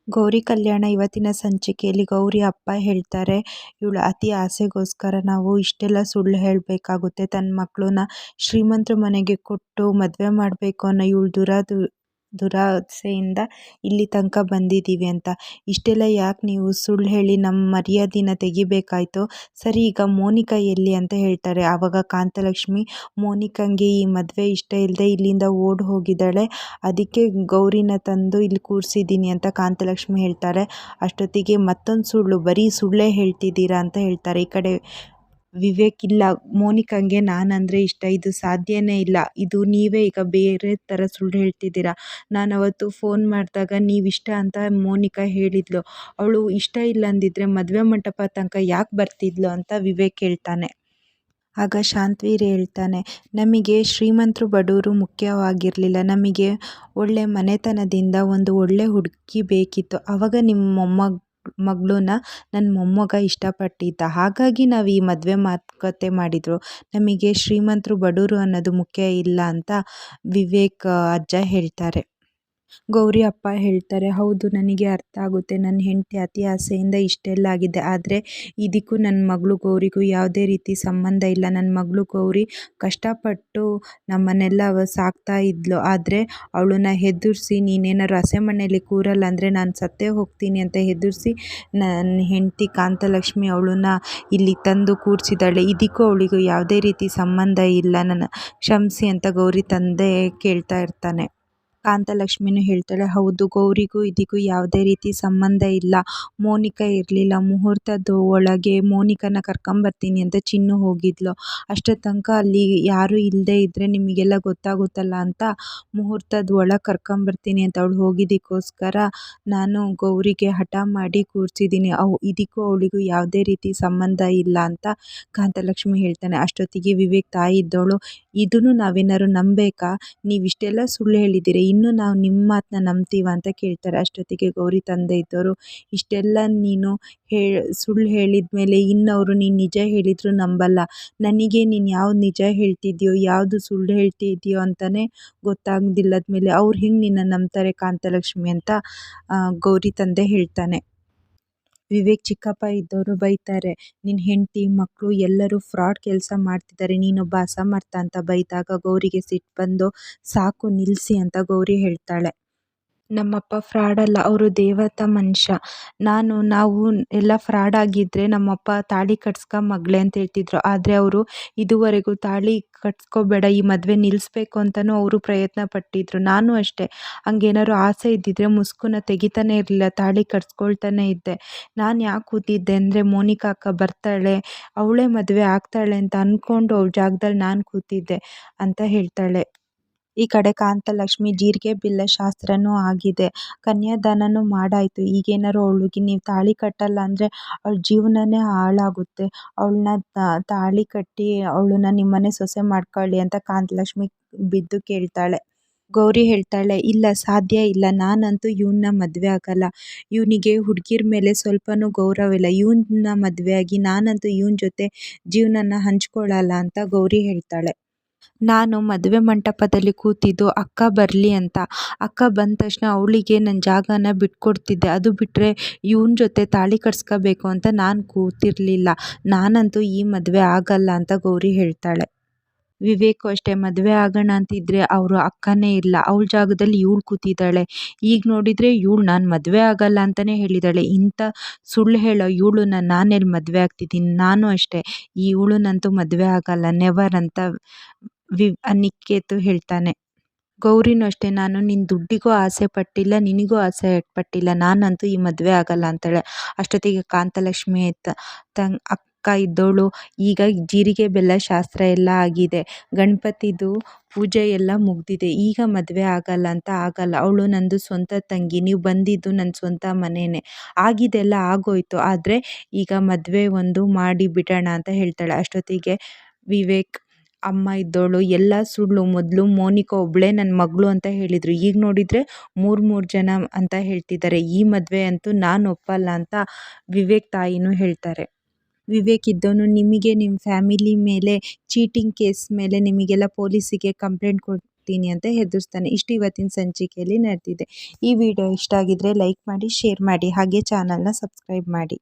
ಗೌರಿ ಕಲ್ಯಾಣ ಇವತ್ತಿನ ಸಂಚಿಕೆಯಲ್ಲಿ ಗೌರಿ ಅಪ್ಪ ಹೇಳ್ತಾರೆ, ಇವಳು ಅತಿ ಆಸೆಗೋಸ್ಕರ ನಾವು ಇಷ್ಟೆಲ್ಲ ಸುಳ್ಳು ಹೇಳಬೇಕಾಗುತ್ತೆ. ತನ್ನ ಮಕ್ಕಳನ್ನ ಶ್ರೀಮಂತರ ಮನೆಗೆ ಕೊಟ್ಟು ಮದುವೆ ಮಾಡಬೇಕು ಅನ್ನೋ ಇವಳು ದುರಾಸೆಯಿಂದ ಇಲ್ಲಿ ತನಕ ಬಂದಿದ್ದೀವಿ ಅಂತ. ಇಷ್ಟೆಲ್ಲ ಯಾಕೆ ನೀವು ಸುಳ್ಳು ಹೇಳಿ ನಮ್ಮ ಮರ್ಯಾದೆನ ತೆಗಿಬೇಕಾಯ್ತು? ಸರಿ, ಈಗ ಮೋನಿಕಾ ಎಲ್ಲಿ ಅಂತ ಹೇಳ್ತಾರೆ. ಆವಾಗ ಕಾಂತಲಕ್ಷ್ಮಿ, ಮೋನಿಕಾಂಗೆ ಈ ಮದುವೆ ಇಷ್ಟ ಇಲ್ಲದೆ ಇಲ್ಲಿಂದ ಓಡಿ ಹೋಗಿದ್ದಾಳೆ, ಅದಕ್ಕೆ ಗೌರಿನ ತಂದು ಇಲ್ಲಿ ಕೂರಿಸಿದ್ದೀನಿ ಅಂತ ಕಾಂತಲಕ್ಷ್ಮಿ ಹೇಳ್ತಾರೆ. ಅಷ್ಟೊತ್ತಿಗೆ ಮತ್ತೊಂದು ಸುಳ್ಳು, ಬರೀ ಸುಳ್ಳೇ ಹೇಳ್ತಿದ್ದೀರಾ ಅಂತ ಹೇಳ್ತಾರೆ. ಈ ಕಡೆ ವಿವೇಕ್, ಇಲ್ಲ, ಮೋನಿಕಾಂಗೆ ನಾನಂದರೆ ಇಷ್ಟ, ಇದು ಸಾಧ್ಯನೇ ಇಲ್ಲ, ಇದು ನೀವೇ ಈಗ ಬೇರೆ ಥರ ಸುಳ್ಳು ಹೇಳ್ತಿದ್ದೀರಾ. ನಾನು ಅವತ್ತು ಫೋನ್ ಮಾಡಿದಾಗ ನೀವಿಷ್ಟ ಅಂತ ಮೋನಿಕಾ ಹೇಳಿದ್ಲು, ಅವಳು ಇಷ್ಟ ಇಲ್ಲ ಅಂದಿದ್ರೆ ಮದುವೆ ಮಂಟಪ ತನಕ ಯಾಕೆ ಬರ್ತಿದ್ಲು ಅಂತ ವಿವೇಕ್ ಹೇಳ್ತಾನೆ. ಆಗ ಶಾಂತವೀರ್ ಹೇಳ್ತಾನೆ, ನಮಗೆ ಶ್ರೀಮಂತರು ಬಡವರು ಮುಖ್ಯವಾಗಿರಲಿಲ್ಲ, ನಮಗೆ ಒಳ್ಳೆ ಮನೆತನದಿಂದ ಒಂದು ಒಳ್ಳೆ ಹುಡುಗಿ ಬೇಕಿತ್ತು. ಆವಾಗ ನಿಮ್ಮ ಮಗಳನ್ನ ನನ್ನ ಮೊಮ್ಮಗ ಇಷ್ಟಪಟ್ಟಿದ್ದ, ಹಾಗಾಗಿ ನಾವು ಈ ಮದುವೆ ಮಾತುಕತೆ ಮಾಡಿದ್ರು. ನಮಗೆ ಶ್ರೀಮಂತರು ಬಡವರು ಅನ್ನೋದು ಮುಖ್ಯ ಇಲ್ಲ ಅಂತ ವಿವೇಕ್ ಅಜ್ಜ ಹೇಳ್ತಾರೆ. ಗೌರಿ ಅಪ್ಪ ಹೇಳ್ತಾರೆ, ಹೌದು, ನನಗೆ ಅರ್ಥ ಆಗುತ್ತೆ, ನನ್ನ ಹೆಂಡತಿ ಅತಿ ಆಸೆಯಿಂದ ಇಷ್ಟೆಲ್ಲ ಆಗಿದೆ, ಆದರೆ ಇದಕ್ಕೂ ನನ್ನ ಮಗಳು ಗೌರಿಗೂ ಯಾವುದೇ ರೀತಿ ಸಂಬಂಧ ಇಲ್ಲ. ನನ್ನ ಮಗಳು ಗೌರಿ ಕಷ್ಟಪಟ್ಟು ನಮ್ಮನ್ನೆಲ್ಲ ಸಾಕ್ತಾ ಇದ್ಲು, ಆದರೆ ಅವಳನ್ನ ಹೆದರಿಸಿ ನೀನೇನಾದ್ರು ಹಸೆಮಣೆಯಲ್ಲಿ ಕೂರಲ್ಲ ಅಂದರೆ ನಾನು ಸತ್ತೇ ಹೋಗ್ತೀನಿ ಅಂತ ಹೆದರಿಸಿ ನನ್ನ ಹೆಂಡತಿ ಕಾಂತಲಕ್ಷ್ಮಿ ಅವಳನ್ನ ಇಲ್ಲಿ ತಂದು ಕೂರಿಸಿದ್ದಾಳೆ. ಇದಕ್ಕೂ ಅವಳಿಗೂ ಯಾವುದೇ ರೀತಿ ಸಂಬಂಧ ಇಲ್ಲ, ನನ್ನ ಕ್ಷಮಿಸಿ ಅಂತ ಗೌರಿ ತಂದೆ ಕೇಳ್ತಾ ಇರ್ತಾನೆ. ಕಾಂತಲಕ್ಷ್ಮಿನೂ ಹೇಳ್ತಾಳೆ, ಹೌದು, ಗೌರಿಗೂ ಇದಕ್ಕೂ ಯಾವುದೇ ರೀತಿ ಸಂಬಂಧ ಇಲ್ಲ, ಮೋನಿಕಾ ಇರಲಿಲ್ಲ, ಮುಹೂರ್ತದ ಒಳಗೆ ಮೋನಿಕಾನ ಕರ್ಕೊಂಬರ್ತೀನಿ ಅಂತ ಚಿನ್ನು ಹೋಗಿದ್ಲು, ಅಷ್ಟೋ ತನಕ ಅಲ್ಲಿ ಯಾರೂ ಇಲ್ಲದೆ ಇದ್ದರೆ ನಿಮಗೆಲ್ಲ ಗೊತ್ತಾಗುತ್ತಲ್ಲ ಅಂತ ಮುಹೂರ್ತದ ಒಳಗೆ ಕರ್ಕೊಂಬರ್ತೀನಿ ಅಂತ ಅವಳು ಹೋಗಿದ್ದಕ್ಕೋಸ್ಕರ ನಾನು ಗೌರಿಗೆ ಹಠ ಮಾಡಿ ಕೂರಿಸಿದ್ದೀನಿ, ಇದಕ್ಕೂ ಅವಳಿಗೂ ಯಾವುದೇ ರೀತಿ ಸಂಬಂಧ ಇಲ್ಲ ಅಂತ ಕಾಂತಲಕ್ಷ್ಮಿ ಹೇಳ್ತಾನೆ. ಅಷ್ಟೊತ್ತಿಗೆ ವಿವೇಕ್ ತಾಯಿ ಇದ್ದವಳು, ಇದನ್ನು ನಾವೇನಾದ್ರು ನಂಬೇಕಾ? ನೀವಿಷ್ಟೆಲ್ಲ ಸುಳ್ಳು ಹೇಳಿದ್ದೀರಿ, ಇನ್ನು ನಾವು ನಿಮ್ಮ ಮಾತನ್ನ ನಂಬ್ತೀವ ಅಂತ ಕೇಳ್ತಾರೆ. ಅಷ್ಟೊತ್ತಿಗೆ ಗೌರಿ ತಂದೆ ಇದ್ದವರು, ಇಷ್ಟೆಲ್ಲ ನೀನು ಸುಳ್ಳು ಹೇಳಿದ ಮೇಲೆ ಇನ್ನವರು ನೀನು ನಿಜ ಹೇಳಿದ್ರು ನಂಬಲ್ಲ, ನನಗೆ ನೀನು ಯಾವ್ದು ನಿಜ ಹೇಳ್ತಿದ್ಯೋ ಯಾವುದು ಸುಳ್ಳು ಹೇಳ್ತಿದ್ಯೋ ಅಂತಲೇ ಗೊತ್ತಾಗ್ದಿಲ್ಲದ ಮೇಲೆ ಅವ್ರು ಹೆಂಗೆ ನಿನ್ನ ನಂಬ್ತಾರೆ ಕಾಂತಲಕ್ಷ್ಮಿ ಅಂತ ಗೌರಿ ತಂದೆ ಹೇಳ್ತಾನೆ. ವಿವೇಕ್ ಚಿಕ್ಕಪ್ಪ ಇದ್ದವರು ಬೈತಾರೆ, ನಿನ್ನ ಹೆಂಡತಿ ಮಕ್ಕಳು ಎಲ್ಲರೂ ಫ್ರಾಡ್ ಕೆಲಸ ಮಾಡ್ತಿದ್ದಾರೆ, ನೀನೊಬ್ಬ ಅಸಮರ್ಥ ಅಂತ ಬೈದಾಗ ಗೌರಿಗೆ ಸಿಟ್ಟು ಬಂದು, ಸಾಕು ನಿಲ್ಲಿಸಿ ಅಂತ ಗೌರಿ ಹೇಳ್ತಾಳೆ. ನಮ್ಮಪ್ಪ ಫ್ರಾಡ್ ಅಲ್ಲ, ಅವರು ದೇವತಾ ಮನುಷ್ಯ, ನಾವು ಎಲ್ಲ ಫ್ರಾಡ್ ಆಗಿದ್ದರೆ ನಮ್ಮಪ್ಪ ತಾಳಿ ಕಟ್ಸ್ಕೊ ಮಗಳೇ ಅಂತ ಹೇಳ್ತಿದ್ರು, ಆದರೆ ಅವರು ಇದುವರೆಗೂ ತಾಳಿ ಕಟ್ಸ್ಕೋಬೇಡ, ಈ ಮದುವೆ ನಿಲ್ಲಿಸ್ಬೇಕು ಅಂತಲೂ ಅವರು ಪ್ರಯತ್ನ ಪಟ್ಟಿದ್ರು. ನಾನು ಅಷ್ಟೇ, ಹಂಗೇನಾದ್ರು ಆಸೆ ಇದ್ದಿದ್ರೆ ಮುಸ್ಕುನ ತೆಗಿತಾನೆ ಇರಲಿಲ್ಲ, ತಾಳಿ ಕಟ್ಸ್ಕೊಳ್ತಾನೆ ಇದ್ದೆ. ನಾನು ಯಾಕೆ ಕೂತಿದ್ದೆ ಅಂದರೆ ಮೋನಿಕಾ ಅಕ್ಕ ಬರ್ತಾಳೆ, ಅವಳೇ ಮದುವೆ ಆಗ್ತಾಳೆ ಅಂತ ಅಂದ್ಕೊಂಡು ಅವಳ ಜಾಗದಲ್ಲಿ ನಾನು ಕೂತಿದ್ದೆ ಅಂತ ಹೇಳ್ತಾಳೆ. ಈ ಕಡೆ ಕಾಂತಲಕ್ಷ್ಮಿ, ಜೀರಿಗೆ ಬಿಲ್ಲ ಶಾಸ್ತ್ರನೂ ಆಗಿದೆ, ಕನ್ಯಾದಾನನೂ ಮಾಡಾಯಿತು, ಈಗೇನಾದ್ರು ಅವಳಿಗೆ ನೀವು ತಾಳಿ ಕಟ್ಟಲ್ಲ ಅಂದರೆ ಅವಳ ಜೀವನನೇ ಹಾಳಾಗುತ್ತೆ, ಅವಳನ್ನ ತಾಳಿ ಕಟ್ಟಿ ಅವಳನ್ನ ನಿಮ್ಮನೆ ಸೊಸೆ ಮಾಡ್ಕೊಳ್ಳಿ ಅಂತ ಕಾಂತಲಕ್ಷ್ಮಿ ಬಿದ್ದು ಕೇಳ್ತಾಳೆ. ಗೌರಿ ಹೇಳ್ತಾಳೆ, ಇಲ್ಲ, ಸಾಧ್ಯ ಇಲ್ಲ, ನಾನಂತೂ ಇವನ್ನ ಮದುವೆ ಆಗಲ್ಲ, ಇವನಿಗೆ ಹುಡುಗಿರ ಮೇಲೆ ಸ್ವಲ್ಪನೂ ಗೌರವ ಇಲ್ಲ, ಇವನ್ನ ಮದುವೆ ಆಗಿ ನಾನಂತೂ ಇವನ ಜೊತೆ ಜೀವನನ ಹಂಚ್ಕೊಳ್ಳಲ್ಲ ಅಂತ ಗೌರಿ ಹೇಳ್ತಾಳೆ. ನಾನು ಮದುವೆ ಮಂಟಪದಲ್ಲಿ ಕೂತಿದ್ದು ಅಕ್ಕ ಬರಲಿ ಅಂತ, ಅಕ್ಕ ಬಂದ ತಕ್ಷಣ ಅವಳಿಗೆ ನನ್ನ ಜಾಗನ ಬಿಟ್ಕೊಡ್ತಿದ್ದೆ, ಅದು ಬಿಟ್ಟರೆ ಇವನ ಜೊತೆ ತಾಳಿ ಕಟ್ಸ್ಕೋಬೇಕು ಅಂತ ನಾನು ಕೂತಿರಲಿಲ್ಲ, ನಾನಂತೂ ಈ ಮದುವೆ ಆಗಲ್ಲ ಅಂತ ಗೌರಿ ಹೇಳ್ತಾಳೆ. ವಿವೇಕು ಅಷ್ಟೇ, ಮದುವೆ ಆಗೋಣ ಅಂತಿದ್ರೆ ಅವರು ಅಕ್ಕನೇ ಇಲ್ಲ, ಅವಳ ಜಾಗದಲ್ಲಿ ಇವಳು ಕೂತಿದ್ದಾಳೆ, ಈಗ ನೋಡಿದರೆ ಇವಳು ನಾನು ಮದುವೆ ಆಗಲ್ಲ ಅಂತಲೇ ಹೇಳಿದ್ದಾಳೆ, ಇಂಥ ಸುಳ್ಳು ಹೇಳೋ ಇವಳನ್ನ ನಾನೆಲ್ಲಿ ಮದುವೆ ಆಗ್ತಿದ್ದೀನಿ, ನಾನು ಅಷ್ಟೇ, ಇವಳನ್ನಂತೂ ಮದುವೆ ಆಗಲ್ಲ, ನೆವರ್ ಅಂತ ಅನಿಕೇತ್ ಹೇಳ್ತಾನೆ. ಗೌರಿನೂ ಅಷ್ಟೇ, ನಾನು ನಿನ್ನ ದುಡ್ಡಿಗೂ ಆಸೆ ಪಟ್ಟಿಲ್ಲ, ನಿನಗೂ ಆಸೆ ಪಟ್ಟಿಲ್ಲ, ನಾನಂತೂ ಈ ಮದುವೆ ಆಗಲ್ಲ ಅಂತಾಳೆ. ಅಷ್ಟೊತ್ತಿಗೆ ಕಾಂತಲಕ್ಷ್ಮಿ ಅಕ್ಕ ಇದ್ದವಳು, ಈಗ ಜೀರಿಗೆ ಬೆಲ್ಲ ಶಾಸ್ತ್ರ ಎಲ್ಲ ಆಗಿದೆ, ಗಣಪತಿದು ಪೂಜೆ ಎಲ್ಲ ಮುಗ್ದಿದೆ, ಈಗ ಮದುವೆ ಆಗಲ್ಲ ಅಂತ ಆಗಲ್ಲ, ಅವಳು ನಂದು ಸ್ವಂತ ತಂಗಿ, ನೀವು ಬಂದಿದ್ದು ನನ್ನ ಸ್ವಂತ ಮನೆಯೇ, ಆಗಿದೆಲ್ಲ ಆಗೋಯ್ತು, ಆದರೆ ಈಗ ಮದುವೆ ಒಂದು ಮಾಡಿ ಬಿಡೋಣ ಅಂತ ಹೇಳ್ತಾಳೆ. ಅಷ್ಟೊತ್ತಿಗೆ ವಿವೇಕ್ ಅಮ್ಮ ಇದ್ದವಳು, ಎಲ್ಲ ಸುಳ್ಳು, ಮೊದಲು ಮೋನಿಕಾ ಒಬ್ಬಳೇ ನನ್ನ ಮಗಳು ಅಂತ ಹೇಳಿದರು, ಈಗ ನೋಡಿದರೆ ಮೂರು ಜನ ಅಂತ ಹೇಳ್ತಿದ್ದಾರೆ, ಈ ಮದುವೆ ಅಂತೂ ನಾನು ಒಪ್ಪಲ್ಲ ಅಂತ ವಿವೇಕ್ ತಾಯಿನೂ ಹೇಳ್ತಾರೆ. ವಿವೇಕ್ ಇದ್ದವನು, ನಿಮಗೆ ನಿಮ್ಮ ಫ್ಯಾಮಿಲಿ ಮೇಲೆ ಚೀಟಿಂಗ್ ಕೇಸ್ ಮೇಲೆ ನಿಮಗೆಲ್ಲ ಪೊಲೀಸಿಗೆ ಕಂಪ್ಲೇಂಟ್ ಹೋಗ್ತೀನಿ ಅಂತ ಹೆದರಿಸ್ತಾನೆ. ಇಷ್ಟು ಇವತ್ತಿನ ಸಂಚಿಕೆಯಲ್ಲಿ ನಡೆದಿದೆ. ಈ ವಿಡಿಯೋ ಇಷ್ಟ ಆಗಿದ್ರೆ ಲೈಕ್ ಮಾಡಿ, ಶೇರ್ ಮಾಡಿ, ಹಾಗೆ ಚಾನಲ್ನ ಸಬ್ಸ್ಕ್ರೈಬ್ ಮಾಡಿ.